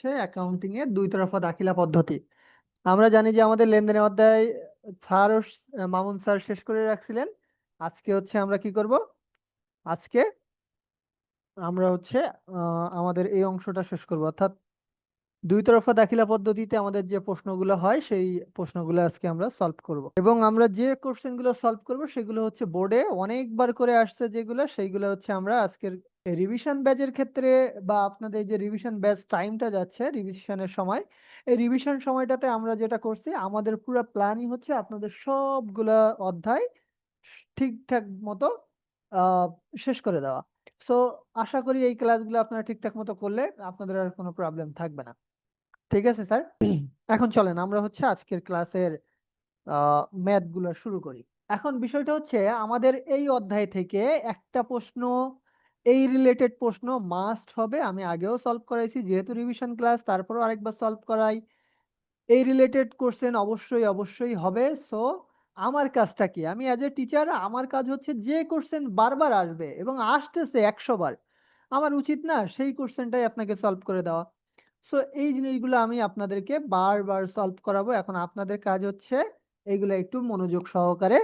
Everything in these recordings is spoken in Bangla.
হচ্ছে অ্যাকাউন্টিং এর দুই তরফা দাখিলা পদ্ধতি। আমরা জানি যে আমাদের লেনদেনের অধ্যায় স্যার মামুন স্যার শেষ করে রাখছিলেন। আজকে হচ্ছে আমরা কি করব, আজকে আমরা হচ্ছে আমাদের এই অংশটা শেষ করব, অর্থাৎ দুই তরফা দাখিলা পদ্ধতিতে আমাদের যে প্রশ্নগুলো হয় সেই প্রশ্নগুলো আজকে আমরা সলভ করব, এবং আমরা যে কোশ্চেনগুলো সলভ করব সেগুলো হচ্ছে বোর্ডে অনেকবার করে আসছে, যেগুলো সেইগুলো হচ্ছে আমরা আজকের রিভিশন ব্যাচের ক্ষেত্রে, বা আপনাদের যে রিভিশন ব্যাচ টাইমটা যাচ্ছে রিভিশনের সময়, এই রিভিশন সময়টাতে আমরা যেটা করছি, আমাদের পুরো প্ল্যানই হচ্ছে আপনাদের সবগুলা অধ্যায় ঠিকঠাক মতো আহ শেষ করে দেওয়া। সো আশা করি এই ক্লাসগুলো আপনারা ঠিকঠাক মতো করলে আপনাদের আর কোনো প্রবলেম থাকবে না। ঠিক আছে স্যার। এখন চলেন আমরা হচ্ছে আজকের ক্লাসের ম্যাথ গুলো শুরু করি। এখন বিষয়টা হচ্ছে আমাদের এই অধ্যায় থেকে একটা প্রশ্ন, এই রিলেটেড প্রশ্ন মাস্ট হবে। আমি আগেও সলভ করাইছি, যেহেতু রিভিশন ক্লাস তারপরও আরেকবার সলভ করাই। এই রিলেটেড কোশ্চেন অবশ্যই অবশ্যই হবে। সো আমার কাজটা কি, আমি অ্যাজ এ টিচার আমার কাজ হচ্ছে যে কোশ্চেন বারবার আসবে এবং আসতেছে 100 বার, আমার উচিত না সেই কোশ্চেনটাই আপনাকে সলভ করে দেওয়া। সো এই জিনিসগুলো আমি আপনাদেরকে বারবার সলভ করাবো। এখন আপনাদের কাজ হচ্ছে এইগুলো একটু মনোযোগ সহকারে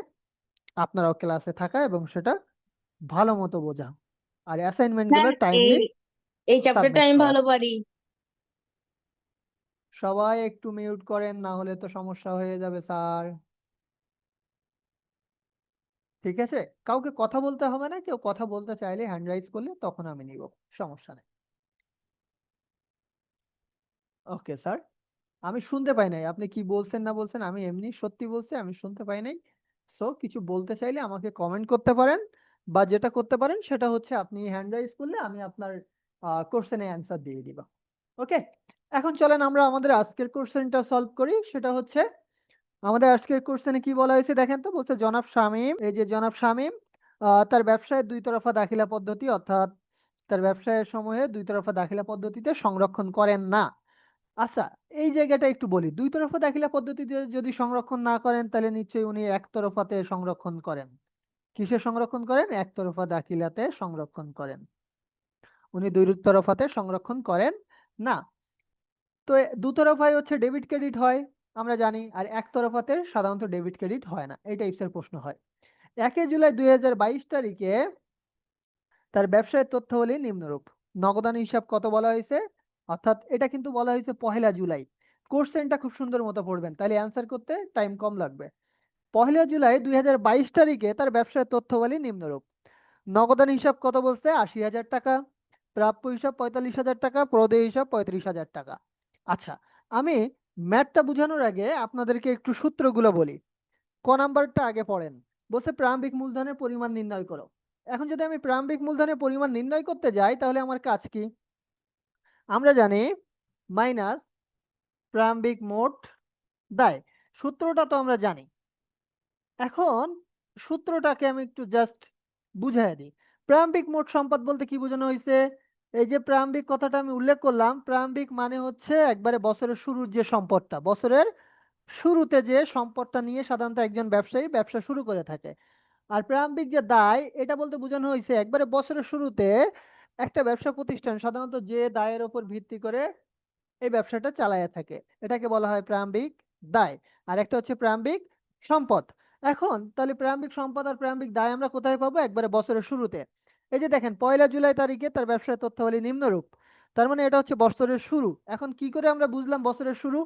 আপনারাও ক্লাসে থাকা এবং সেটা ভালো মতো বোঝা, আর অ্যাসাইনমেন্ট গুলো স্যার, এই টাইমলি এই চ্যাপ্টারটা সাবমিট আমি করা। ভালো পারি। সবাই একটু মিউট করেন, না হলে তো সমস্যা হয়ে যাবে স্যার। ঠিক আছে, কাউকে কথা বলতে হবে না, কেউ কথা বলতে চাইলে হ্যান্ড রাইজ করলে তখন আমি নিব, সমস্যা নেই। ওকে স্যার, আমি শুনতে পাই নাই আপনি কি বলছেন না বলছেন, আমি এমনি সত্যি বলছি আমি শুনতে পাই নাই। সো কিছু বলতে চাইলে আমাকে কমেন্ট করতে পারেন, বা যেটা করতে পারেন সেটা হচ্ছে আপনি হ্যান্ড রাইজ করলে আমি আপনার কোশ্চেনে অ্যান্সার দিয়ে দিব। ওকে, এখন চলেন আমরা আমাদের আজকের কোশ্চেনটা সলভ করি। সেটা হচ্ছে আমাদের আজকের কোশ্চেনে কি বলা হয়েছে দেখেন তো, বলছে জনাব শামীম, এই যে জনাব শামীম তার ব্যবসায়ের দুই তরফা দাখিলা পদ্ধতি, অর্থাৎ তার ব্যবসায়ের সমূহে দুই তরফা দাখিলা পদ্ধতিতে সংরক্ষণ করেন না। আচ্ছা, এই জায়গাটা একটু বলি, দুই তরফা দাখিলা পদ্ধতিতে যদি সংরক্ষণ না করেন তাহলে নিশ্চয়ই উনি একতরফাতে সংরক্ষণ করেন। কিসে সংরক্ষণ করেন? একতরফা দাখিলাতে সংরক্ষণ করেন। উনি দুই তরফাতে সংরক্ষণ করেন না। তো দুতরফায় হচ্ছে ডেবিট ক্রেডিট হয় আমরা জানি, আর একতরফাতে সাধারণত ডেবিট ক্রেডিট হয় না। এই টাইপসের প্রশ্ন হয়। 1 জুলাই 2022 তারিখে তার ব্যবসায়ের তথ্যাবলী নিম্নরূপ। নগদান হিসাব কত বলা হয়েছে, অর্থাৎ এটা কিন্তু বলা হয়েছে 1 জুলাই। কোশ্চেনটা খুব সুন্দর মতো পড়বেন, তাহলে অ্যান্সার করতে টাইম কম লাগবে। 1 জুলাই 2022 তারিখে তার ব্যবসায়ের তথ্যাবলী নিম্নরূপ। নগদান হিসাব কত বলছে? 80,000 টাকা। প্রাপ্য হিসাব 45,000 টাকা। প্রদেয় হিসাব 35,000 টাকা। আচ্ছা, আমি ম্যাথটা বোঝানোর আগে আপনাদেরকে একটু সূত্রগুলো বলি। ক নাম্বারটা আগে পড়েন। বলছে প্রারম্ভিক মূলধনের পরিমাণ নির্ণয় করো। এখন যদি আমি প্রারম্ভিক মূলধনের পরিমাণ নির্ণয় করতে যাই তাহলে আমার কাজ কি? আমরা জানি মাইনাস প্রারম্ভিক মোট দায়। সূত্রটা তো আমরা জানি। এখন সূত্রটাকে আমি একটু জাস্ট বুঝাই দিই। প্রারম্ভিক মোট সম্পদ বলতে কি বোঝানো হয়েছে? এই যে প্রারম্ভিক কথাটা আমি উল্লেখ করলাম, প্রারম্ভিক মানে হচ্ছে একবারে বছরের শুরুর যে সম্পদটা, বছরের শুরুতে যে সম্পদটা নিয়ে সাধারণত একজন ব্যবসায়ী ব্যবসা শুরু করে থাকে। আর প্রারম্ভিক যে দায়, এটা বলতে বোঝানো হয়েছে একবারে বছরের শুরুতে একটা ব্যবসা প্রতিষ্ঠান সাধারণত যে দায়ের ওপর ভিত্তি করে এই ব্যবসাটা চালায়া থাকে, এটাকে বলা হয় প্রারম্ভিক দায়। আর একটা হচ্ছে প্রারম্ভিক সম্পদ। এখন তাহলে প্রারম্ভিক সম্পদ আর প্রারম্ভিক দায় আমরা কোথায় পাবো? একবারে বছরের শুরুতে। এই যে দেখেন 1 জুলাই তারিখে তার ব্যবসায় তথ্যাবলী নিম্নরূপ, তার মানে এটা হচ্ছে বছরের শুরু। এখন কি করে আমরা বুঝলাম বছরের শুরু?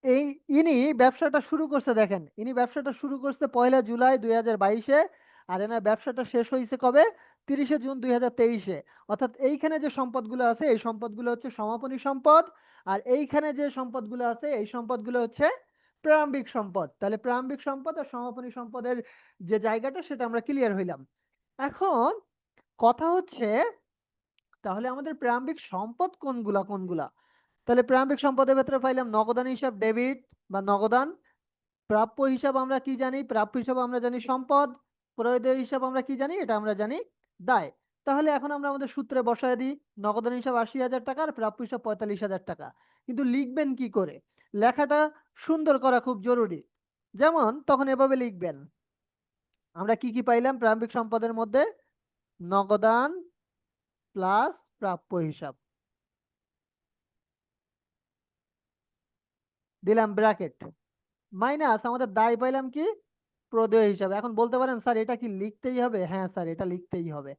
এই ইনি ব্যবসাটা শুরু করছে, দেখেন ইনি ব্যবসাটা শুরু করছে 1 জুলাই 2022-এ, আর এনার ব্যবসাটা শেষ হয়েছে কবে? 30 জুন 2023-এ। অর্থাৎ এইখানে যে সম্পদগুলো আছে এই সম্পদগুলো হচ্ছে সমাপনী সম্পদ, আর এইখানে যে সম্পদগুলো আছে এই সম্পদগুলো হচ্ছে প্রারম্ভিক সম্পদ। তাহলে প্রারম্ভিক সম্পদ আর সমাপনী সম্পদের যে জায়গাটা সেটা আমরা ক্লিয়ার হইলাম। এখন কথা হচ্ছে তাহলে আমাদের প্রারম্ভিক সম্পদ কোনগুলা কোনগুলা? তাহলে প্রারম্ভিক সম্পদের ভেতরে পাইলাম নগদান হিসাব ডেবিট বা নগদান। প্রাপ্য হিসাব আমরা কি জানি? প্রাপ্য হিসাব আমরা জানি সম্পদ। প্রদেয় হিসাব আমরা কি জানি? এটা আমরা জানি দায়। তাহলে এখন আমরা আমাদের সূত্রে বসায় দিই। নগদান হিসাব 80,000 টাকা আর প্রাপ্য হিসাব 45,000 টাকা। কিন্তু লিখবেন কি করে? লেখাটা সুন্দর করা খুব জরুরি। যেমন তখন এভাবে লিখবেন, আমরা কি কি পাইলাম প্রারম্ভিক সম্পদের মধ্যে? নগদান প্লাস প্রাপ্য হিসাব। দিলাম ব্র্যাকেট, মাইনাস আমাদের দায় পাইলাম কি প্রদেয় হিসাবে। এখন বলতে পারেন স্যার এটা কি লিখতেই হবে? হ্যাঁ স্যার, এটা লিখতেই হবে।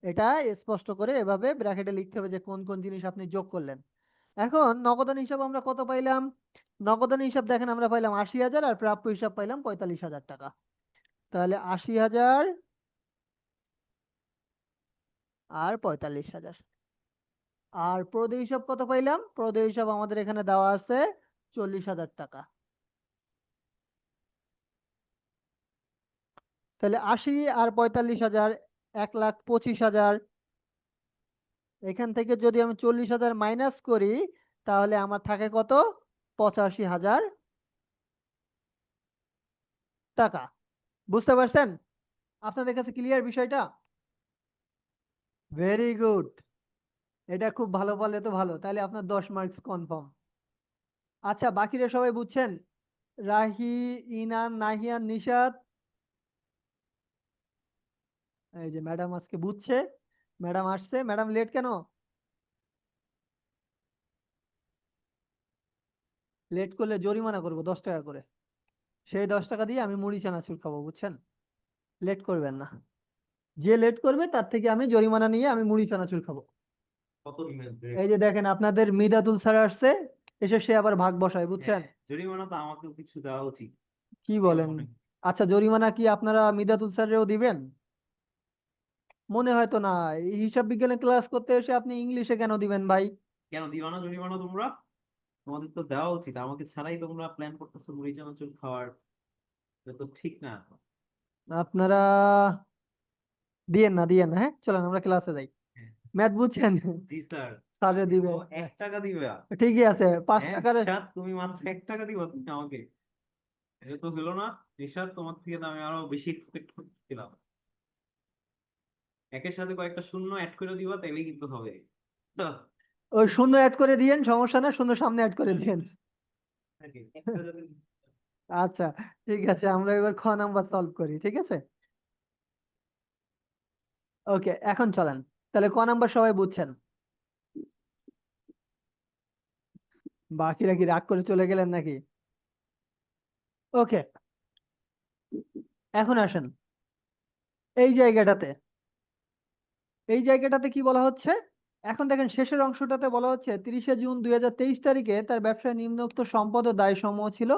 এটা স্পষ্ট করে এভাবে ব্র্যাকেটে লিখতে হবে যে কোন কোন জিনিস আপনি যোগ করলেন। এখন নগদান হিসাব আমরা কত পাইলাম? নগদান হিসাব দেখেন আমরা পাইলাম ৮০,০০০, আর প্রাপ্য হিসাব পাইলাম ৪৫,০০০ টাকা। তাহলে ৮০,০০০ আর ৪৫,০০০। আর প্রদেয় হিসাব কত পাইলাম? প্রদেয় হিসাব আমাদের এখানে দেওয়া আছে ৪০,০০০ টাকা। তাহলে ৮০ আর ৪৫,০০০, ১,২৫,০০০। এখান থেকে যদি আমি ৪০,০০০ মাইনাস করি, তাহলে আমার থাকে কত? ৮৫,০০০ টাকা। বুঝতে পারছেন? আপনাদের কাছে ক্লিয়ার বিষয়টা? Very good. এটা খুব ভালো পারলে তো ভালো, তাহলে আপনার 10 মার্কস কনফার্ম। আচ্ছা, বাকিরা সবাই বুঝছেন? রাহি, ইনান, নাহিয়ান, নিশাত। এই যে ম্যাডাম আজকে বুঝছে, ম্যাডাম আসছে। ম্যাডাম লেট কেন? লেট করলে জরিমানা করবো 10 টাকা করে। সেই 10 টাকা দিয়ে আমি মুড়ি চানাচুর খাবো, বুঝছেন? লেট করবেন না। যে লেট করবে তার থেকে আমি জরিমানা নিয়ে আমি মুড়ি চানাচুর খাবো। কত দিবেন? এই যে দেখেন আপনাদের মিদাতুল স্যার আসছে, এসে সে আবার ভাগ বসায়, বুঝছেন? জরিমানা তো আমাকেও কিছু দেওয়া উচিত। কি কেন বলেন? মনে আচ্ছা, জরিমানা কি আপনারা মিদাতুল স্যারেও দিবেন? মনে হয় তো না। এই হিসাব বিজ্ঞানের ক্লাস করতে এসে আপনি ইংলিশে কেন দিবেন ভাই? কেন দিবা না জরিমানা তোমরা? তোমাদের তো দেওয়া উচিত, আমাকে ছাড়াই তোমরা প্ল্যান করতেছো মুড়ি চানাচুর খাওয়ার। এটা তো ঠিক না। আপনারা দিয়েন না, দিয়েন না। হ্যাঁ, চলেন আমরা ক্লাসে যাই। হ্যাঁ। ম্যাথ বুঝছেন? জি স্যার। স্যারে দিবে। ও 1 টাকা দিবে? ঠিকই আছে, 5 টাকার। নিশাদ, তুমি মাত্র 1 টাকা দিবা তুমি আমাকে? এটা তো হলো না। নিশাদ, তোমার থেকে তো আমি আরো বেশি এক্সপেক্ট করছিলাম। একের সাথে কয়েকটা শূন্য অ্যাড করে দিবা, তাইলেই কিন্তু হবে। আহ, ওই শূন্য অ্যাড করে দিয়েন, সমস্যা না, শূন্য সামনে অ্যাড করে দিয়েন। নাকি? একটা যদি- আচ্ছা, ঠিক আছে, আমরা এবার খ নাম্বার সলভ করি, ঠিক আছে? ওকে, এখন চলেন। তাহলে ক নাম্বার সবাই বুঝছেন? বাকিরা কি রাগ করে চলে গেলেন নাকি? ওকে, এখন আসেন এই জায়গাটাতে। এই জায়গাটাতে কি বলা হচ্ছে? এখন দেখেন শেষের অংশটাতে বলা হচ্ছে 30শে জুন 2023 তারিখে তার ব্যবসায় নিম্নোক্ত সম্পদ ও দায় সমূহ ছিল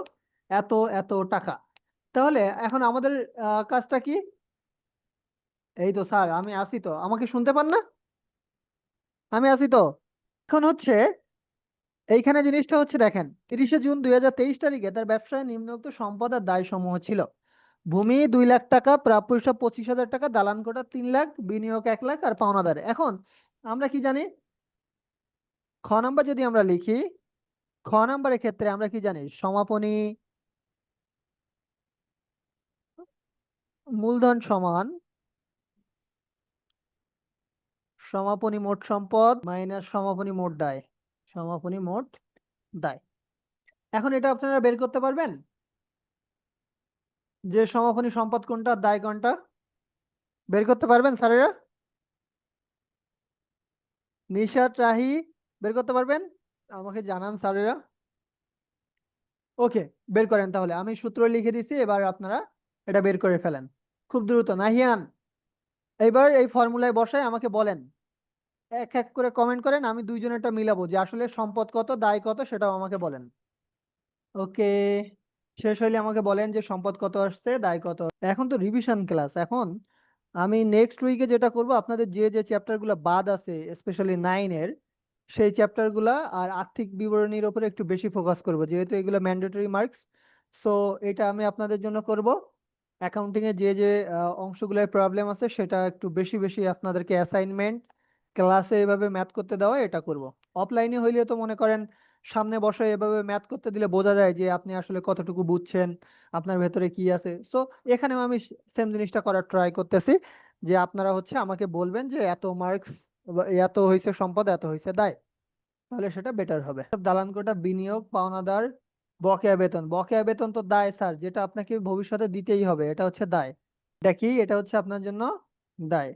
এত এত টাকা। তাহলে এখন আমাদের কাজটা কি? এই তো স্যার, আমি আছি তো, আমাকে শুনতে পান না? আমি আছি তো। এখন হচ্ছে এইখানে জিনিসটা হচ্ছে দেখেন, 30শে জুন 2023 তারিখে তার ব্যবসায় নিম্নোক্ত সম্পদ আর দায় সমূহ ছিল: ভূমি 2 লাখ টাকা, প্রাপ্য হিসাব 25,000 টাকা, দালান কোঠা 3 লাখ, বিনিয়োগ 1 লাখ, আর পাওনাদার। এখন আমরা কি জানি? খ নাম্বার যদি আমরা লিখি, খ নাম্বারের ক্ষেত্রে আমরা কি জানি? সমাপনী মূলধন সমান সমাপনী মোট সম্পদ মাইনাস সমাপনী মোট দায়। সমাপনী মোট দায়। এখন এটা আপনারা বের করতে পারবেন যে সমাপনী সম্পদ কোনটা, দায় কোনটা? বের করতে পারবেন স্যারেরা? নিশাত, রাহি, বের করতে পারবেন? আমাকে জানান স্যারেরা। ওকে, বের করেন তাহলে। আমি সূত্র লিখে দিচ্ছি, এবার আপনারা এটা বের করে ফেলেন খুব দ্রুত। নাহিয়ান, এইবার এই ফর্মুলায় বসায় আমাকে বলেন, এক এক করে কমেন্ট করেন, আমি দুইজনেরটা মিলাবো যে আসলে সম্পদ কত দায় কত সেটাও আমাকে বলেন। ওকে, শেষ হইলে আমাকে বলেন যে সম্পদ কত আসছে, দায় কত। এখন তো রিভিশন ক্লাস। এখন আমি নেক্সট উইকে যেটা করব, আপনাদের যে যে চ্যাপ্টার গুলো বাদ আছে স্পেশালি 9-এর, সেই চ্যাপ্টার গুলা আর আর্থিক বিবরণীর উপরে একটু বেশি ফোকাস করব, যেহেতু এগুলো ম্যান্ডেটরি মার্কস। সো এটা আমি আপনাদের জন্য করব। অ্যাকাউন্টিং এ যে যে অংশগুলোয় প্রবলেম আছে সেটা একটু বেশি বেশি আপনাদেরকে অ্যাসাইনমেন্ট ক্লাসে এভাবে ম্যাথ করতে দেওয়া, এটা করব। অফলাইনে হইলে তো মনে করেন সামনে বসে এভাবে ম্যাথ করতে দিলে বোঝা যায় যে আপনি আসলে কতটুকু বুঝছেন, আপনার ভেতরে কি আছে। সো এখানেও আমি সেম জিনিসটা করার ট্রাই করতেছি, যে আপনারা হচ্ছে আমাকে বলবেন যে এত মার্কস, এত হয়েছে সম্পদ, এত হয়েছে দায়, তাহলে সেটা বেটার হবে। দালান কোঠা, বিনিয়োগ, পাওনাদার, বকেয়া বেতন। বকেয়া বেতন তো দায় স্যার, যেটা আপনাকে ভবিষ্যতে দিতেই হবে, এটা হচ্ছে দায়। এটা কি? এটা হচ্ছে আপনার জন্য দায়।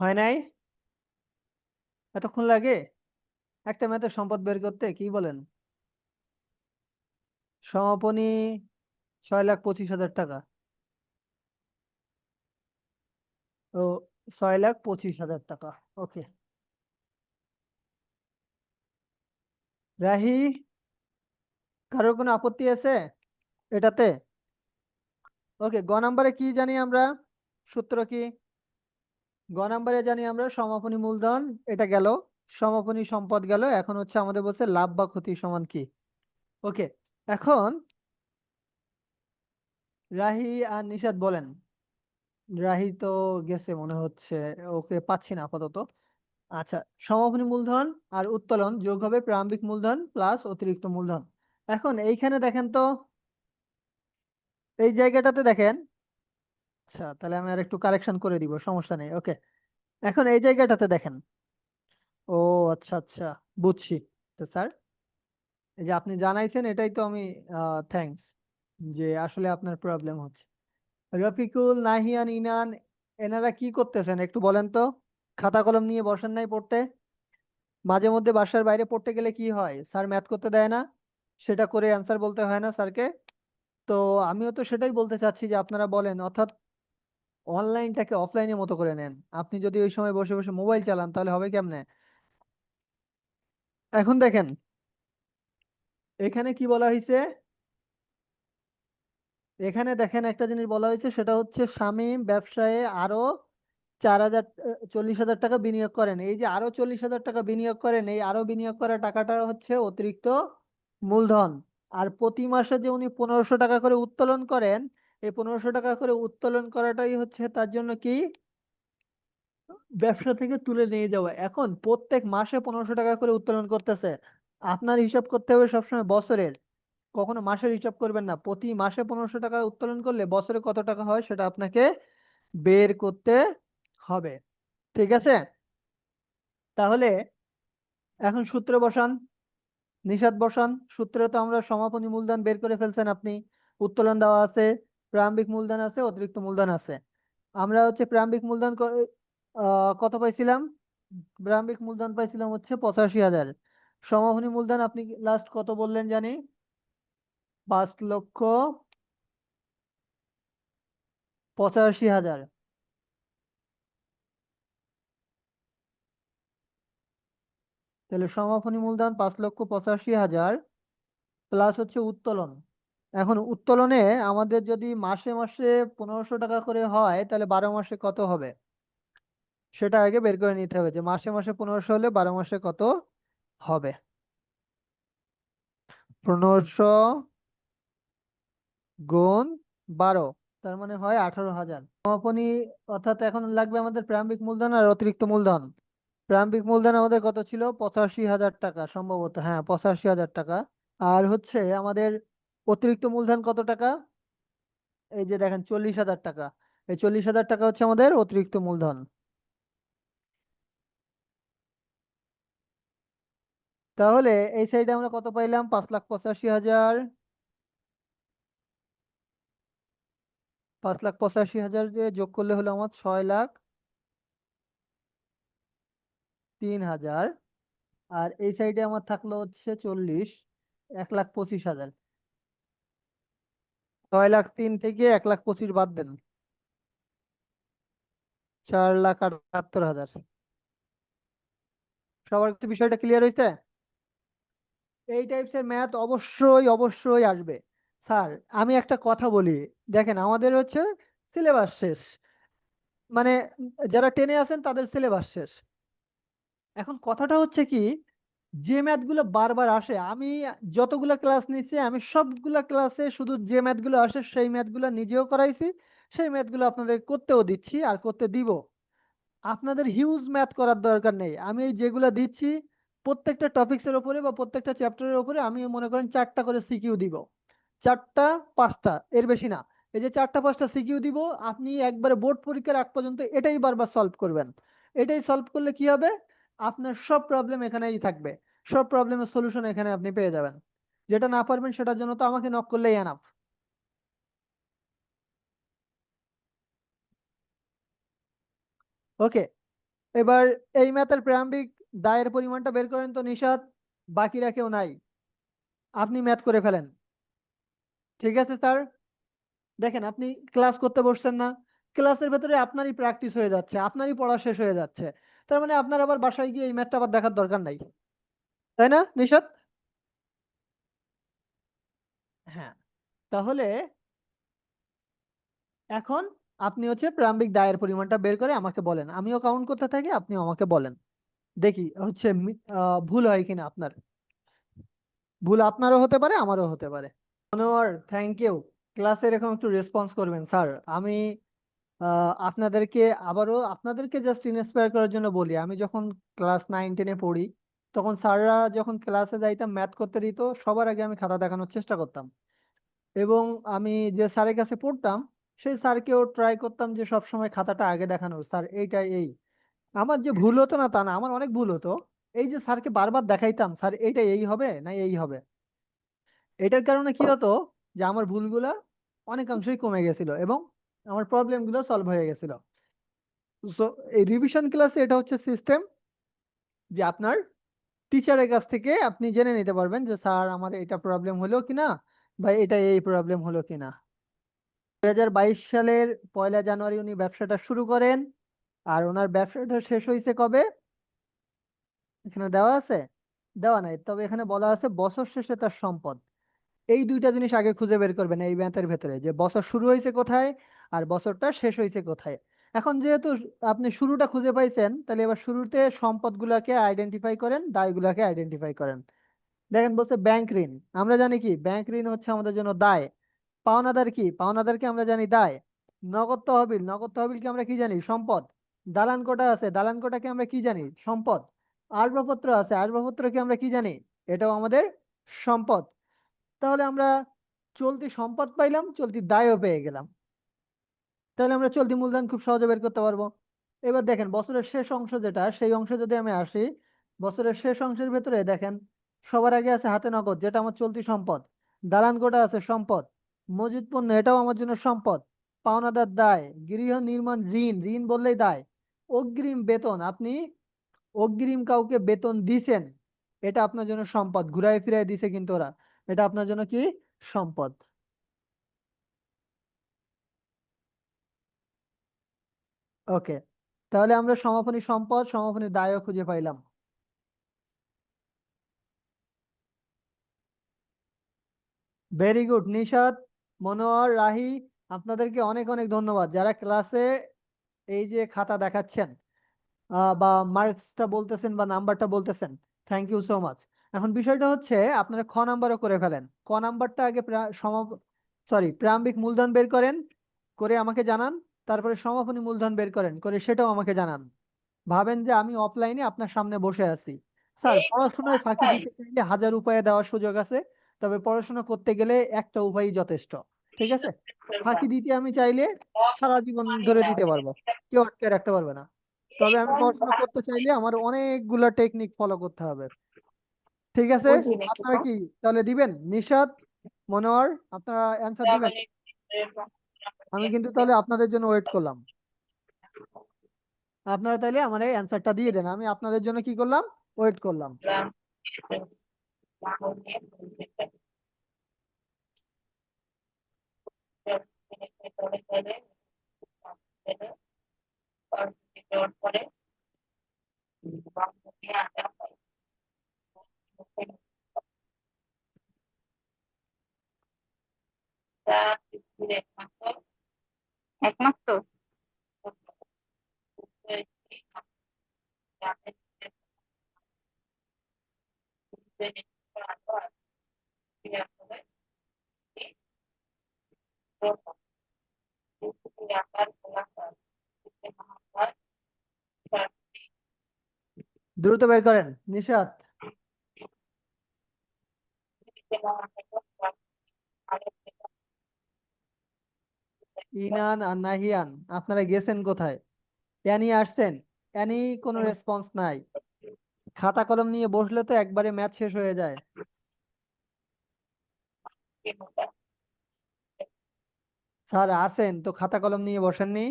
হয় নাই? এতক্ষণ লাগে একটা ম্যাথের সম্পদ বের করতে, কি বলেন? সমাপনী 6,25,000 টাকা। ও, 6,25,000 টাকা। ওকে। রাহি, কারোর কোনো আপত্তি আছে এটাতে? ওকে, গ নাম্বারে কি জানি আমরা? সূত্র কি? গ নাম্বারে জানি আমরা সমাপনী মূলধন, এটা গেল। সমাপনী সম্পদ গেল। এখন হচ্ছে আমাদের বলছে লাভ বা ক্ষতি সমান কি। ওকে, এখন রাহি আর নিশাত বলেন। রাহি তো গেছে মনে হচ্ছে, ওকে পাচ্ছি না আপাতত। আচ্ছা, সমাপনী মূলধন আর উত্তোলন যোগ হবে প্রারম্ভিক মূলধন প্লাস অতিরিক্ত মূলধন। এখন এইখানে দেখেন তো, এই জায়গাটাতে দেখেন। আচ্ছা, তাহলে আমি আর একটু কারেকশন করে দিব, সমস্যা নেই। ওকে, এখন এই জায়গাটাতে দেখেন। ও, আচ্ছা আচ্ছা, বুঝছি। তো স্যার, এই যে আপনি জানাইছেন, এটাই তো আমি থ্যাঙ্কস, যে আসলে আপনার প্রবলেম হচ্ছে। রফিকুল, নাহিয়ান, ইনান, এনারা কি করতেছেন একটু বলেন তো? খাতা কলম নিয়ে বসেন নাই পড়তে? মাঝে মধ্যে বাসার বাইরে পড়তে গেলে কি হয়, স্যার ম্যাথ করতে দেয় না, সেটা করে অ্যান্সার বলতে হয় না স্যারকে? তো আমিও তো সেটাই বলতে চাচ্ছি যে আপনারা বলেন, অর্থাৎ অনলাইনটাকে অফলাইনের মতো করে নেন। আপনি যদি ওই সময় বসে বসে মোবাইল চালান তাহলে হবে কেমনে? এখন দেখেন, এখানে কি বলা হয়েছে? এখানে দেখেন একটা জিনিস বলা হয়েছে, সেটা হচ্ছে শামীম ব্যবসায়ে আরো 4,000, 40,000 টাকা বিনিয়োগ করেন। এই যে আরো 40,000 টাকা বিনিয়োগ করেন, এই আরো বিনিয়োগ করা টাকাটা হচ্ছে অতিরিক্ত মূলধন। আর প্রতি মাসে যে উনি 1,500 টাকা করে উত্তোলন করেন, এই 1,500 টাকা করে উত্তোলন করাটাই হচ্ছে তার জন্য কি, ব্যবসা থেকে তুলে নিয়ে যাওয়া। এখন প্রত্যেক মাসে 1,500 টাকা করে উত্তোলন করতেছে। আপনার হিসাব করতে হবে সবসময় বছরের, কখনো মাসের হিসাব করবেন না। প্রতি মাসে 1,500 টাকা উত্তোলন করলে বছরে কত টাকা হয় সেটা আপনাকে বের করতে হবে। ঠিক আছে? তাহলে এখন সূত্র বসান। নিষাদ বসান। সূত্রে তো আমরা সমাপনী মূলধন বের করে ফেলছেন আপনি, উত্তোলন দেওয়া আছে, প্রারম্ভিক মূলধন আছে, অতিরিক্ত মূলধন আছে। আমরা হচ্ছে প্রারম্ভিক মূলধন কত পাইছিলাম? প্রারম্ভিক মূলধন পাইছিলাম হচ্ছে 85,000। সমাপনী মূলধন আপনি লাস্ট কত বললেন জানি? 5,85,000। তাহলে সমাপনী মূলধন 5,85,000 প্লাস হচ্ছে উত্তোলন। এখন উত্তোলনে আমাদের যদি মাসে মাসে 1,500 টাকা করে হয়, তাহলে 12 মাসে কত হবে সেটা আগে বের করে নিতে হবে, যে মাসে মাসে 1,500 হলে 12 মাসে কত হবে। 1,500 গুণ 12, তার মানে হয় 18,000 সমাপনী। অর্থাৎ এখন লাগবে আমাদের প্রারম্ভিক মূলধন আর অতিরিক্ত মূলধন। প্রারম্ভিক মূলধন আমাদের কত ছিল? 85,000 টাকা সম্ভবত, হ্যাঁ 85,000 টাকা। আর হচ্ছে আমাদের অতিরিক্ত মূলধন কত টাকা? এই যে দেখেন 40,000 টাকা। এই 40,000 টাকা হচ্ছে আমাদের অতিরিক্ত মূলধন। তাহলে এই সাইডে আমরা কত পাইলাম? 5,85,000। 5,85,000 যে যোগ করলে হলো আমার 6,03,000। আর এই সাইডে আমার থাকলো হচ্ছে 40, 1,25,000। 6,03,000 থেকে 1,25,000 বাদ দেন, 4,78,000। সবার কাছে বিষয়টা ক্লিয়ার হয়েছে? এই টাইপসের ম্যাথ অবশ্যই অবশ্যই আসবে। স্যার, আমি একটা কথা বলি, দেখেন আমাদের হচ্ছে সিলেবাস শেষ, মানে যারা টেনে আছেন তাদের সিলেবাস শেষ। এখন কথাটা হচ্ছে কি, যে ম্যাথগুলো বারবার আসে, আমি যতগুলো ক্লাস নিচ্ছি আমি সবগুলা ক্লাসে শুধু যে ম্যাথগুলো আসে সেই ম্যাথগুলো নিজেও করাইছি, সেই ম্যাথগুলো আপনাদের করতেও দিচ্ছি আর করতে দিব। আপনাদের হিউজ ম্যাথ করার দরকার নেই। আমি এই যেগুলো দিচ্ছি প্রত্যেকটা টপিক্সের উপরে বা প্রত্যেকটা চ্যাপ্টারের উপরে আমি মনে করেন 4টা করে সিকিউ দিব। 4টা 5টা, এর বেশি না। এই যে 4টা 5টা সিকিউ দিব, আপনি একবারে বোর্ড পরীক্ষার আগ পর্যন্ত এটাই বারবার সলভ করবেন। এটাই সলভ করলে কি হবে, আপনার সব প্রবলেম এখানেই থাকবে, সব প্রবলেমের সলিউশন এখানে আপনি পেয়ে যাবেন। যেটা না পারবেন সেটার জন্য তো আমাকে নক করলেই এনাফ। ওকে, এবার এই ম্যাথের প্রারম্ভিক দায়ের পরিমাণটা বের করেন তো নিশাত। বাকিরা কেউ নাই, আপনি ম্যাথ করে ফেলেন। ঠিক আছে স্যার, দেখেন আপনি ক্লাস করতে বসছেন না, ক্লাসের ভেতরে আপনারই প্র্যাকটিস হয়ে যাচ্ছে, আপনারই পড়া শেষ হয়ে যাচ্ছে, তার মানে আপনার আবার বাসায় গিয়ে এই ম্যাথটা আবার দেখার দরকার নাই, তাই না নিশাত? হ্যাঁ, তাহলে এখন আপনি হচ্ছে প্রারম্ভিক দায়ের পরিমাণটা বের করে আমাকে বলেন, আমিও কাউন্ট করতে থাকি, আপনিও আমাকে বলেন, দেখি হচ্ছে ভুল হয় কিনা আপনার। ভুল আপনারও হতে পারে, আমারও হতে পারে। Monowar, thank you. ক্লাসে এরকম একটু রেসপন্স করবেন স্যার। আমি আপনাদেরকে আবারও আপনাদেরকে জাস্ট ইন্সপায়ার করার জন্য বলি, আমি যখন ক্লাস 9-10-এ পড়ি, তখন স্যাররা যখন ক্লাসে যাইতাম ম্যাথ করতে দিত, সবার আগে আমি খাতা দেখানোর চেষ্টা করতাম, এবং আমি যে স্যারের কাছে পড়তাম সেই স্যারকেও ট্রাই করতাম যে সব সময় খাতাটা আগে দেখানোর, স্যার এইটা এই। আমার যে ভুল হতো না তা না, আমার অনেক ভুল হতো। এই যে স্যারকে বারবার দেখাইতাম, স্যার এইটা এই হবে না এই হবে, এটার কারণে কি হতো যে আমার ভুলগুলা অনেকাংশই কমে গেছিল এবং আমার প্রবলেম গুলো সলভ হয়ে গেছিল। সো এই রিভিশন ক্লাসে এটা হচ্ছে সিস্টেম যে আপনার টিচারের কাছ থেকে আপনি জেনে নিতে পারবেন যে স্যার আমার এটা প্রবলেম হলো কিনা, বা এটা এই প্রবলেম হলো কিনা। 2022 সালের 1লা জানুয়ারি উনি ব্যবসাটা শুরু করেন, আর ওনার ব্যবসাটা শেষ হয়েছে কবে এখানে দেওয়া আছে? দেওয়া নাই, তবে এখানে বলা আছে বছর শেষে তার সম্পদ। এই দুইটা জিনিস আগে খুঁজে বের করবেন এই ম্যাথের ভেতরে, যে বছর শুরু হয়েছে কোথায় আর বছরটা শেষ হয়েছে কোথায়। এখন যেহেতু আপনি শুরুটা খুঁজে পাইছেন, তাহলে এবার শুরুতে সম্পদগুলোকে আইডেন্টিফাই করেন, দায়গুলোকে আইডেন্টিফাই করেন। দেখেন বলছে ব্যাংক ঋণ, আমরা জানি কি ব্যাংক ঋণ হচ্ছে আমাদের জন্য দায়। পাওনাদার কি, পাওনাদারকে আমরা জানি দায়। নগদ তহবিল, নগদ তহবিলকে আমরা কি জানি সম্পদ। দালান কোটা আছে, দালান কোটাকে আমরা কি জানি সম্পদ। আসবাবপত্র আছে, আসবাবপত্রকে আমরা কি জানি, এটাও আমাদের সম্পদ। তাহলে আমরা চলতি সম্পদ পাইলাম, চলতি দায়ও পেয়ে গেলাম, তাহলে আমরা চলতি মূলধন খুব সহজে বের করতে পারবো। এবার দেখেন বছরের শেষ অংশ যেটা, সেই অংশে যদি আমি আসি, বছরের শেষ অংশের ভেতরে দেখেন সবার আগে আছে হাতে নগদ, যেটা আমার চলতি সম্পদ। দালান কোঠা আছে সম্পদ। মজুত পণ্য, এটাও আমার জন্য সম্পদ। পাওনাদার দায়, গৃহ নির্মাণ ঋণ, ঋণ বললেই দায়। অগ্রিম বেতন, আপনি অগ্রিম কাউকে বেতন দিছেন, এটা আপনার জন্য সম্পদ, ঘুরাই ফিরাই দিছে কিন্তু ওরা, এটা আপনার জন্য কি সম্পদ। ওকে, তাহলে আমরা সমাপনী সম্পদ, সমাপনী দায়ও খুঁজে পাইলাম। ভেরি গুড নিশাত, মনোয়ার, রাহি, আপনাদেরকে অনেক অনেক ধন্যবাদ যারা ক্লাসে এই যে খাতা দেখাচ্ছেন, বা মার্কসটা বলতেছেন বা নাম্বারটা বলতেছেন। Thank you so much. এখন বিষয়টা হচ্ছে আপনারা খ নাম্বারও করে ফেলেন, ক নাম্বারটা আগে প্রারম্ভিক মূলধন বের করেন, করে আমাকে জানান। তারপরে সমাপনী মূলধন বের করেন, করে সেটাও আমাকে জানান। ভাবেন যে আমি অফলাইনে আপনার সামনে বসে আছি। স্যার, পড়াশোনায় ফাঁকি দিতে চাইলে হাজার উপায়ে দেওয়ার সুযোগ আছে, তবে পড়াশোনা করতে গেলে একটা উপায়ই যথেষ্ট। ঠিক আছে, ফাঁকি দিতে আমি চাইলে সারা জীবন ধরে দিতে পারবো, কেউ আটকে রাখতে পারবে না। তবে আমি পড়াশোনা করতে চাইলে আমার অনেকগুলো টেকনিক ফলো করতে হবে। ঠিক আছে, আপনারা কি তাহলে দিবেন নিশাত, মনোয়ার, আপনারা অ্যান্সার দিবেন? আমি কিন্তু তাহলে আপনাদের জন্য ওয়েট করলাম। আপনারা তাহলে আমার এই অ্যান্সারটা দিয়ে দেন, আমি আপনাদের জন্য কি করলাম, ওয়েট করলাম। একমাত্র। দ্রুত বের করেন নিশাত। ইনান আর নাহিয়ান, আপনারা গেছেন কোথায়? অ্যানি আসছেন? অ্যানি, কোনো রেসপন্স নাই। খাতা কলম নিয়ে বসলে তো একবারে ম্যাচ শেষ হয়ে যায়। স্যার আছেন তো, খাতা কলম নিয়ে বসেননি?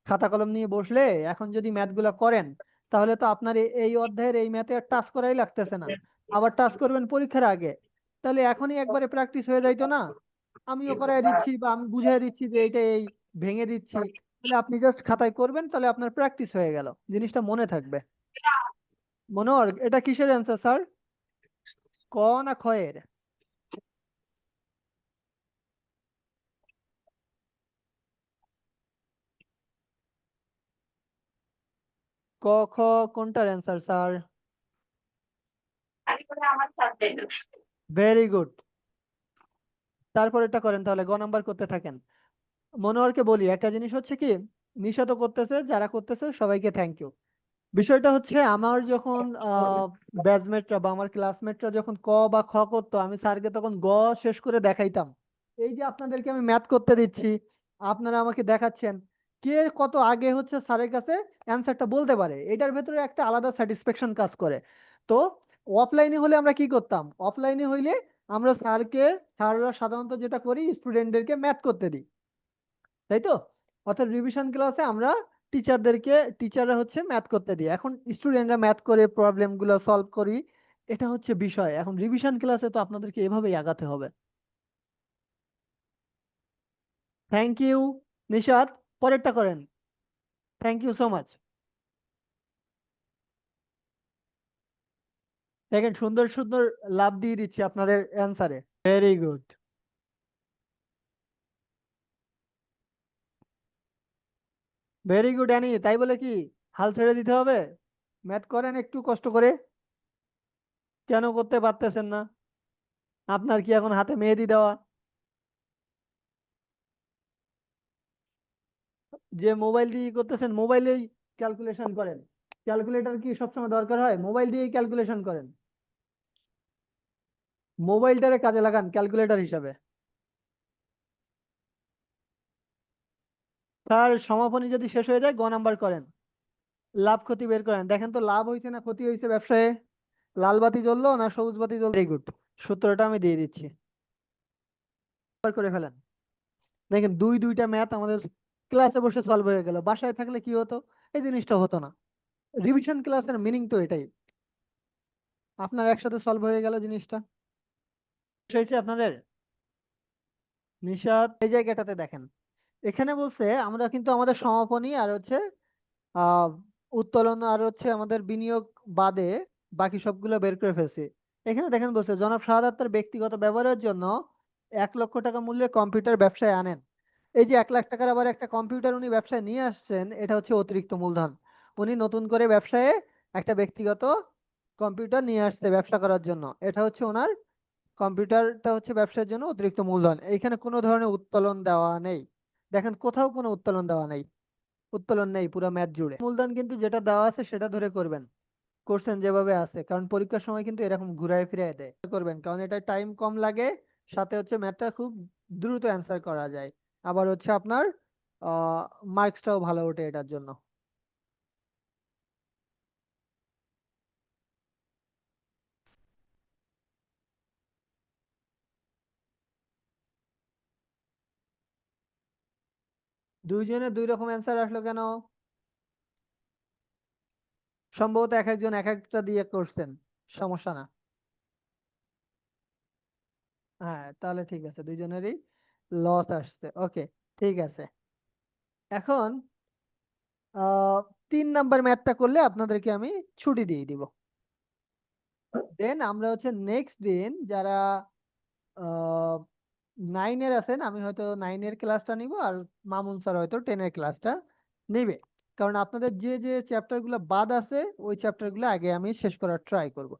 খাতা কলম নিয়ে বসলে এখন যদি ম্যাথগুলো করেন, তাহলে তো আপনার এই অধ্যায়ের এই ম্যাথে আর টাচ করাই লাগতেছে না, আবার টাচ করবেন পরীক্ষার আগে, তাহলে এখনই একবারে প্র্যাকটিস হয়ে যাইতো না? আমিও করাই দিচ্ছি বা আমি বুঝিয়ে দিচ্ছি যে এটা এই, ভেঙে দিচ্ছি, তাহলে আপনি জাস্ট খাতায় করবেন, তাহলে আপনার প্র্যাকটিস হয়ে গেল, জিনিসটা মনে থাকবে। মনোহর, এটা কিসের অ্যান্সার স্যার? ক না খয়ের? ক খ কোনটার অ্যান্সার স্যার? Very good. তারপর এটা করেন, তাহলে গ নাম্বার করতে থাকেন। মনোহরকে বলি একটা জিনিস হচ্ছে কি, নিশা তো করতেছে, যারা করতেছে সবাইকে থ্যাংক ইউ। বিষয়টা হচ্ছে আমার যখন ব্যাচমেটরা বা আমার ক্লাসমেটরা যখন ক বা খ করতো, আমি স্যারকে তখন গ শেষ করে দেখাইতাম। এই যে আপনাদেরকে আমি ম্যাথ করতে দিচ্ছি, আপনারা আমাকে দেখাচ্ছেন, কে কত আগে হচ্ছে স্যারের কাছে অ্যান্সারটা বলতে পারে, এটার ভেতরে একটা আলাদা স্যাটিসফ্যাকশন কাজ করে। তো অফলাইনে হলে আমরা কি করতাম, অফলাইনে হইলে আমরা স্যাররা সাধারণত যেটা করি, স্টুডেন্টদেরকে ম্যাথ করতে দিই, তাই তো? অর্থাৎ রিভিশন ক্লাসে আমরা টিচাররা হচ্ছে ম্যাথ করতে দিই, এখন স্টুডেন্টরা ম্যাথ করে প্রবলেম গুলো সলভ করি, এটা হচ্ছে বিষয়। এখন রিভিশন ক্লাসে তো আপনাদেরকে এভাবেই আগাতে হবে। থ্যাংক ইউ নিশাত, পরেরটা করেন। Thank you so much. দেখেন সুন্দর সুন্দর লাভ দিয়ে দিচ্ছি আপনাদের অ্যান্সারে। Very good. Very good Annie, তাই বলে কি হাল ছেড়ে দিতে হবে? ম্যাথ করেন একটু কষ্ট করে। কেন করতে পারতেছেন না? আপনার কি এখন হাতে মেহেদি দেওয়া? যে মোবাইল দিয়ে করতেছেন, মোবাইলেই ক্যালকুলেশন করেন। ক্যালকুলেটর কি সবসময় দরকার হয়? মোবাইল দিয়েই ক্যালকুলেশন করেন। মোবাইলটারে কাজে লাগান ক্যালকুলেটর হিসাবে। তার সমাপনী যদি শেষ হয়ে যায়, গ নাম্বার করেন। লাভ ক্ষতি বের করেন, দেখেন তো লাভ হয়েছে না ক্ষতি হয়েছে ব্যবসায়ে। লাল বাতি জ্বললো না সবুজ বাতি জ্বললো? ভেরি গুড, সূত্রটা আমি দিয়ে দিচ্ছি, বের করে ফেলেন। দেখেন দুইটা ম্যাথ আমাদের ক্লাসে বসে সলভ হয়ে গেল, বাসায় থাকলে কি হতো? এই জিনিসটা হতো না। রিভিশন ক্লাসের মিনিং তো এটাই, আপনার একসাথে সলভ হয়ে গেল জিনিসটা। শেষ হয়েছে আপনাদের? নিশাত, এই জায়গাটাতে দেখেন, এখানে বলছে আমরা কিন্তু আমাদের সমাপনী আর হচ্ছে আহ উত্তোলন আর হচ্ছে আমাদের বিনিয়োগ বাদে বাকি সবগুলো বের করে ফেলছি। এখানে দেখেন বলছে জনাব শাহাদাত তার ব্যক্তিগত ব্যবহারের জন্য 1 লক্ষ টাকা মূল্যের কম্পিউটার ব্যবসায় আনেন। এই যে 1 লাখ টাকার আবার একটা কম্পিউটার উনি ব্যবসায় নিয়ে আসছেন, এটা হচ্ছে অতিরিক্ত মূলধন। উনি নতুন করে ব্যবসায় একটা ব্যক্তিগত কম্পিউটার নিয়ে আসছে ব্যবসা করার জন্য, এটা হচ্ছে ওনার কম্পিউটারটা হচ্ছে ব্যবসার জন্য অতিরিক্ত মূলধন। এইখানে কোনো ধরনের উত্তোলন দেওয়া নেই, দেখেন কোথাও কোনো উত্তোলন দেওয়া নেই, উত্তোলন নেই পুরো ম্যাথ জুড়ে। মূলধন কিন্তু যেটা দেওয়া আছে সেটা ধরে করবেন, করছেন যেভাবে আছে, কারণ পরীক্ষার সময় কিন্তু এরকম ঘুরায় ফিরায় দেয়, করবেন কারণ এটা টাইম কম লাগে, সাথে হচ্ছে ম্যাথটা খুব দ্রুত অ্যান্সার করা যায়, আবার হচ্ছে আপনার মার্কসটাও ভালো ওঠে এটার জন্য। দুইজনে দুই রকম অ্যান্সার আসলো কেন? সম্ভবত এক একজন এক একটা দিয়ে করছেন, সমস্যা না। হ্যাঁ তাহলে ঠিক আছে, দুইজনেরই লস আসছে, ওকে ঠিক আছে। এখন 3 নাম্বার ম্যাথটা করলে আপনাদেরকে আমি ছুটি দিয়ে দিব। দেন আমরা হচ্ছে নেক্সট দিন যারা 9-এর আছেন, আমি হয়তো 9-এর ক্লাসটা নিব, আর মামুন স্যার হয়তো 10-এর ক্লাসটা নিবে, কারণ আপনাদের যে যে চ্যাপ্টার গুলো বাদ আছে ওই চ্যাপ্টার গুলো আগে আমি শেষ করার ট্রাই করব।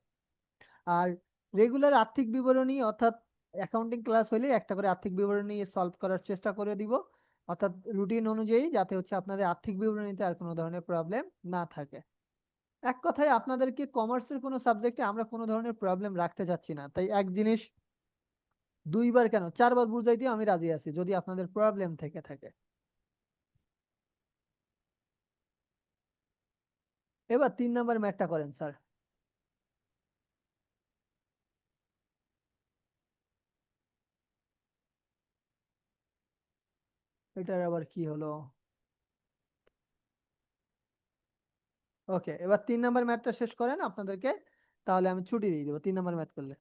আর রেগুলার আর্থিক বিবরণী অর্থাৎ অ্যাকাউন্টিং ক্লাস হলে একটা করে আর্থিক বিবরণী সলভ করার চেষ্টা করে দিব, অর্থাৎ রুটিন অনুযায়ী, যাতে হচ্ছে আপনাদের আর্থিক বিবরণীতে আর কোনো ধরনের প্রবলেম না থাকে। এক কথায় আপনাদেরকে কমার্সের কোনো সাবজেক্টে আমরা কোনো ধরনের প্রবলেম রাখতে চাচ্ছি না, তাই এক জিনিস 2বার কেন 4বার বুঝাইতে আমি রাজি আছি যদি আপনাদের প্রবলেম থেকে থাকে। এবার 3 নাম্বার ম্যাথটা করেন স্যার। এটার আবার কি হলো? ওকে, এবার 3 নাম্বার ম্যাথটা শেষ করেন আপনাদেরকে, তাহলে আমি ছুটি দিয়ে দেবো 3 নাম্বার ম্যাথ করলে।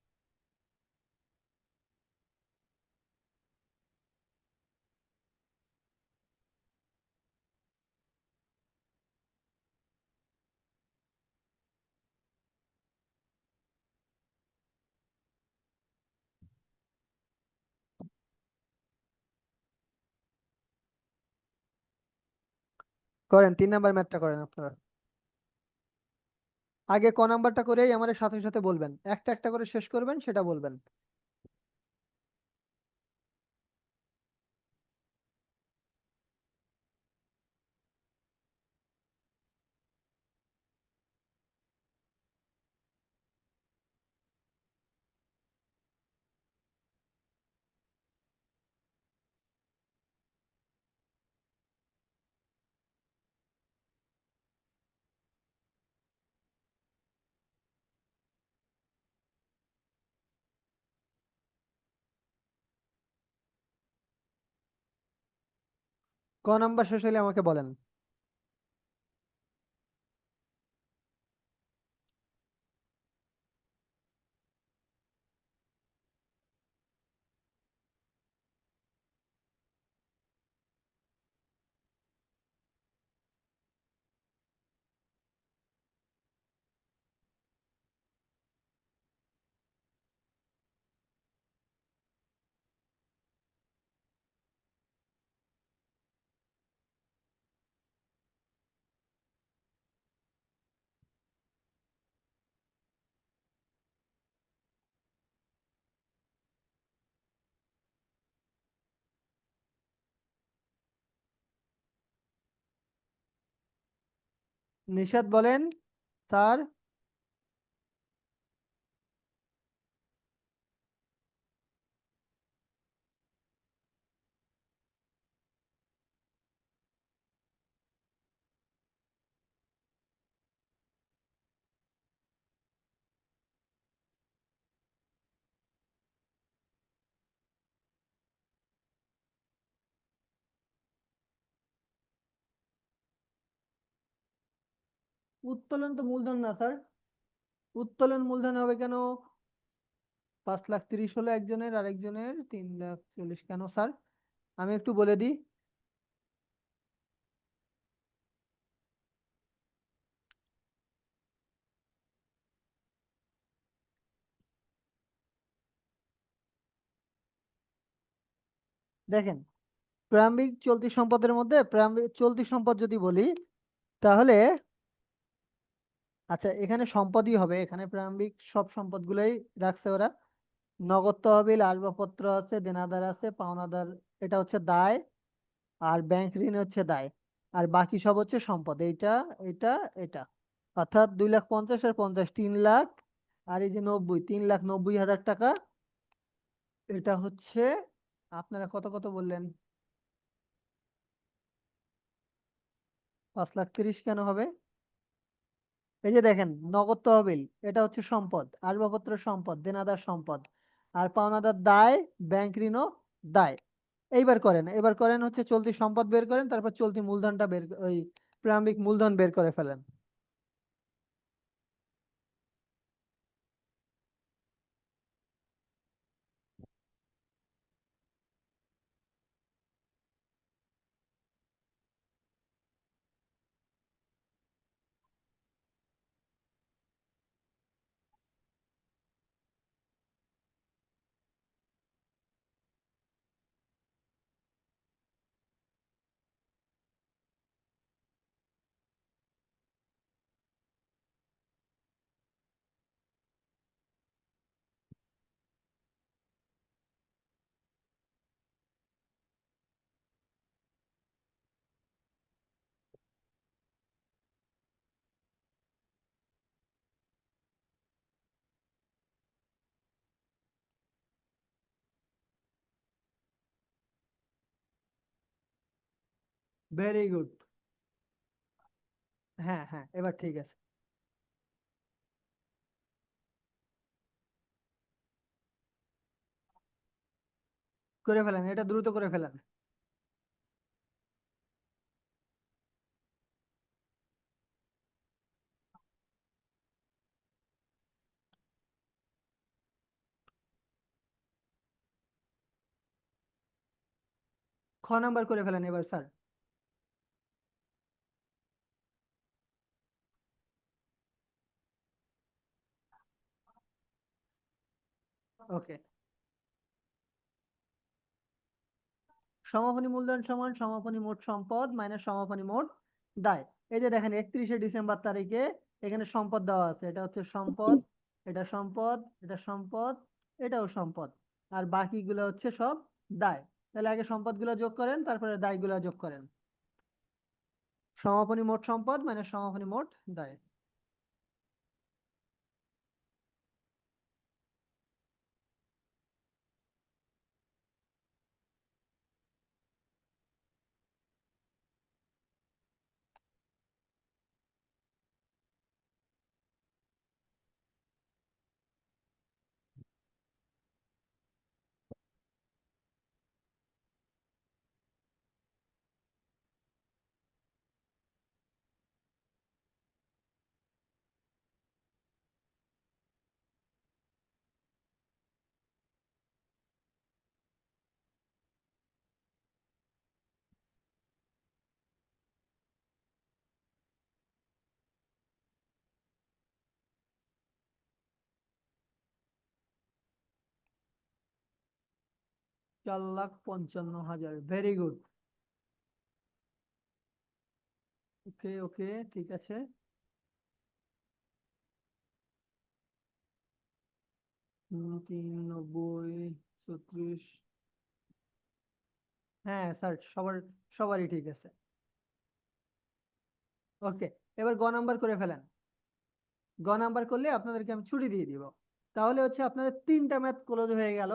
করেন, 3 নাম্বার ম্যাথটা করেন আপনারা। আগে ক নাম্বারটা করেই আমার সাথে সাথে বলবেন, একটা একটা করে শেষ করবেন সেটা বলবেন। ক নাম্বার শেষ হলে আমাকে বলেন। নিশাত বলেন। স্যার। উত্তোলন তো মূলধন না স্যার। উত্তোলন মূলধন হবে কেন? 5,30,000 হলো একজনের, আরেকজনের 3,40,000 কেন স্যার? আমি একটু বলে দিই। দেখেন, প্রারম্ভিক চলতি সম্পদের মধ্যে প্রারম্ভিক চলতি সম্পদ যদি বলি, তাহলে আচ্ছা এখানে সম্পদই হবে, এখানে প্রারম্ভিক সব সম্পদগুলোই রাখছে ওরা। নগদ তহবিল, আসবাবপত্র আছে, দেনাদার আছে, পাওনাদার, এটা হচ্ছে দায়, আর ব্যাংক ঋণ হচ্ছে দায়, আর বাকি সব হচ্ছে সম্পদ। এইটা, এটা, এটা, অর্থাৎ 2,50,000 আর 50, 3 লাখ, আর এই যে 90, 3,90,000 টাকা। এটা হচ্ছে, আপনারা কত কত বললেন? 5,30,000 কেন হবে? এই যে দেখেন, নগদ তহবিল এটা হচ্ছে সম্পদ, আসবাবপত্র সম্পদ, দেনাদার সম্পদ, আর পাওনাদার দায়, ব্যাংক ঋণও দায়। এইবার করেন হচ্ছে চলতি সম্পদ বের করেন, তারপর চলতি মূলধনটা ওই প্রারম্ভিক মূলধন বের করে ফেলেন। Very good. হ্যাঁ হ্যাঁ, এবার ঠিক আছে। করে ফেলেন, এটা দ্রুত করে ফেলেন। খ নাম্বার করে ফেলেন এবার স্যার। ওকে। সমাপনী মূলধন সমান সমাপনী মোট সম্পদ মাইনাস সমাপনী মোট দায়। এই যে দেখেন 31শে ডিসেম্বর তারিখে এখানে সম্পদ দেওয়া আছে, এটা হচ্ছে সম্পদ, এটা সম্পদ, এটা সম্পদ, এটাও সম্পদ, আর বাকিগুলো হচ্ছে সব দায়। তাহলে আগে সম্পদগুলো যোগ করেন, তারপরে দায়গুলো যোগ করেন। সমাপনী মোট সম্পদ মানে সমাপনী মোট দায়। $4,55,000, ভেরি গুড। ওকে ওকে, ঠিক আছে। তিন 90, 36। হ্যাঁ স্যার, সবারই ঠিক আছে। ওকে, এবার গ নাম্বার করে ফেলেন। গ নাম্বার করলে আপনাদেরকে আমি ছুটি দিয়ে দিব। তাহলে হচ্ছে আপনাদের 3টা ম্যাথ ক্লোজ হয়ে গেল,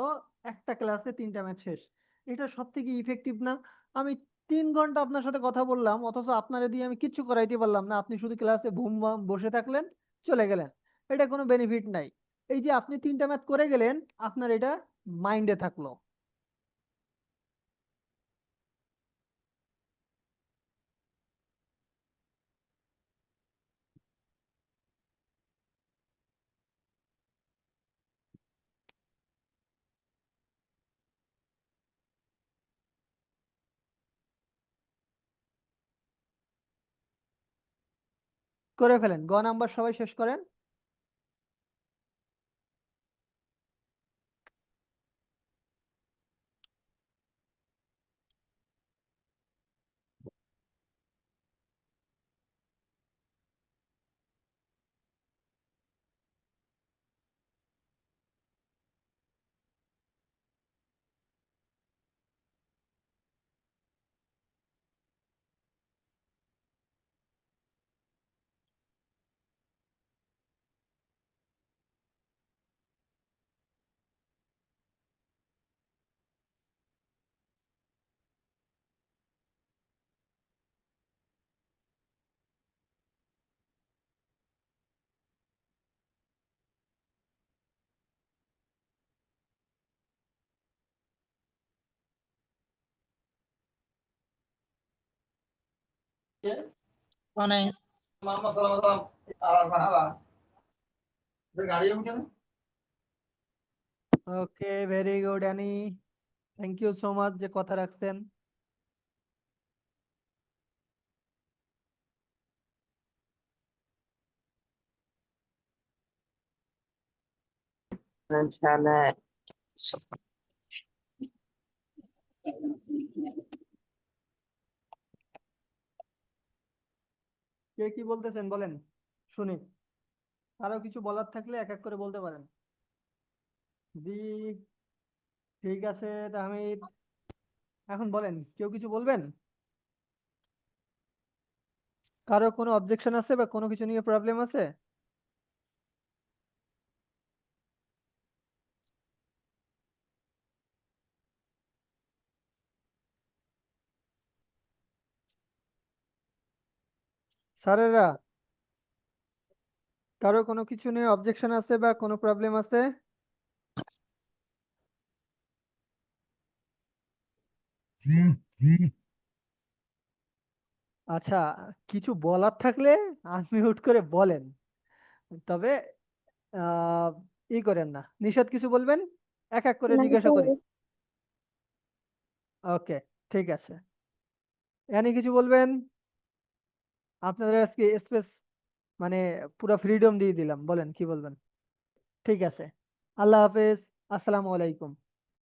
একটা ক্লাসে 3টা ম্যাথ শেষ। এটা সব থেকে ইফেক্টিভ না? আমি 3 ঘন্টা আপনার সাথে কথা বললাম, অথচ আপনারা দিয়ে আমি কিচ্ছু করাইতে পারলাম না, আপনি শুধু ক্লাসে ভুম ভাম বসে থাকলেন, চলে গেলেন। এটা কোনো বেনিফিট নাই। এই যে আপনি 3টা ম্যাথ করে গেলেন, আপনার এটা মাইন্ডে থাকলো। করে ফেলেন, গ নাম্বার সবাই শেষ করেন। মানে okay, very good Annie, thank you so much যে কথা রাখছেন। কে কি বলতেছেন বলেন, শুনি। আরো কিছু বলার থাকলে এক এক করে বলতে পারেন। জি, ঠিক আছে তাহমিদ, এখন বলেন, কেউ কিছু বলবেন? কারো কোনো অবজেকশন আছে বা কোনো কিছু নিয়ে প্রবলেম আছে? স্যারেরা, কারো কোনো কিছু নিয়ে অবজেকশন আছে বা কোনো প্রবলেম আছে? আচ্ছা, কিছু বলার থাকলে আনমিউট করে বলেন, তবে আহ ই করেন না। নিষাদ কিছু বলবেন? এক এক করে জিজ্ঞাসা করি। ওকে, ঠিক আছে। এনি কিছু বলবেন? আপনাদের আজকে স্পেস মানে পুরো ফ্রিডম দিয়ে দিলাম, বলেন কি বলবেন। ঠিক আছে, আল্লাহ হাফেজ, আসসালামু আলাইকুম।